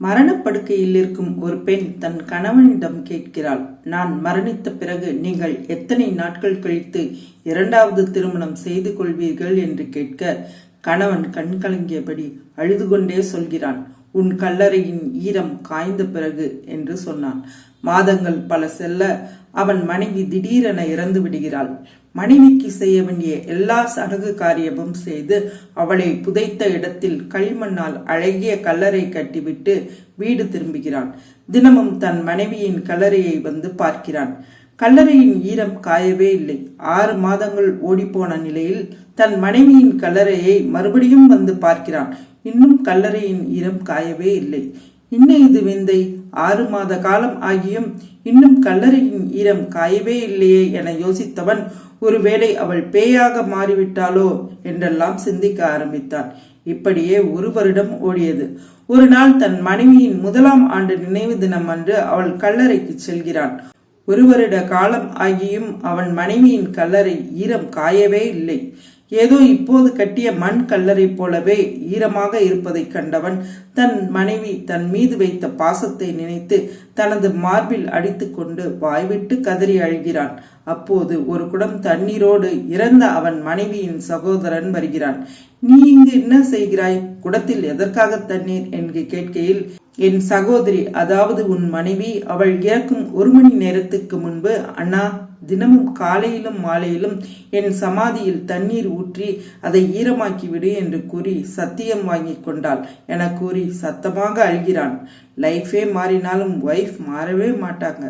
மரணப்படுக்கையில் இருக்கும் ஒரு பெண் தன் கணவனிடம் கேட்கிறாள், நான் மரணித்த பிறகு நீங்கள் எத்தனை நாட்கள் கழித்து இரண்டாவது திருமணம் செய்து கொள்வீர்கள் என்று கேட்க, கணவன் கண்கலங்கியபடி அழுது கொண்டே சொல்கிறான், உன் கல்லறையின் ஈரம் காய்ந்த பிறகு என்று சொன்னான். மாதங்கள் பல செல்ல அவன் மனைவி திடீரென இறந்து விடுகிறாள். மனைவிக்கு செய்ய வேண்டிய எல்லா சடங்கு காரியமும் செய்து அவளை புதைத்த இடத்தில் களிமண்ணால் அழகிய கல்லறை கட்டிவிட்டு வீடு திரும்புகிறான். தினமும் தன் மனைவியின் கல்லறையை வந்து பார்க்கிறான். கல்லறையின் ஈரம் காயவே இல்லை. 6 மாதங்கள் ஓடிப்போன நிலையில் தன் மனைவியின் கல்லறையை மறுபடியும் வந்து பார்க்கிறான். இன்னும் கல்லறையின் ஈரம் காயவே இல்லை. என்ன இது விந்தை, 6 மாத காலம் ஆகியும் இன்னும் கல்லறையின் ஈரம் காயவே இல்லையே என யோசித்தவன், ஒருவேளை அவள் பேயாக மாறிவிட்டாளோ என்றெல்லாம் சிந்திக்க ஆரம்பித்தான். இப்படியே 1 வருடம் ஓடியது. ஒரு நாள் தன் மனைவியின் 1ஆம் ஆண்டு நினைவு தினம் அன்று அவள் கல்லறைக்கு செல்கிறான். 1 வருட காலம் ஆகியும் அவன் மனைவியின் கல்லறை ஈரம் காயவே இல்லை. ஏதோ இப்போது கட்டிய மண் கல்லறை போலவே ஈரமாக இருப்பதை கண்டவன் தன் மனைவி தன் மீது வைத்த பாசத்தை நினைத்து தனது மார்பில் அடித்து கொண்டு வாய்விட்டு கதறி அழுகிறான். அப்போது ஒரு குடம் தண்ணீரோடு இறந்த அவன் மனைவியின் சகோதரன் வருகிறான். நீ இங்கு என்ன செய்கிறாய்? குடத்தில் எதற்காக தண்ணீர் என்று கேட்கையில், என் சகோதரி, அதாவது உன் மனைவி, அவள் இறக்கும் 1 மணி நேரத்துக்கு முன்பு, அண்ணா, தினமும் காலையிலும் மாலையிலும் என் சமாதியில் தண்ணீர் ஊற்றி அதை ஈரமாக்கிவிடு என்று கூறி சத்தியம் வாங்கி கொண்டாள் என கூறி சத்தமாக அழுகிறான். லைஃபே மாறினாலும் வைஃப் மாறவே மாட்டாங்க.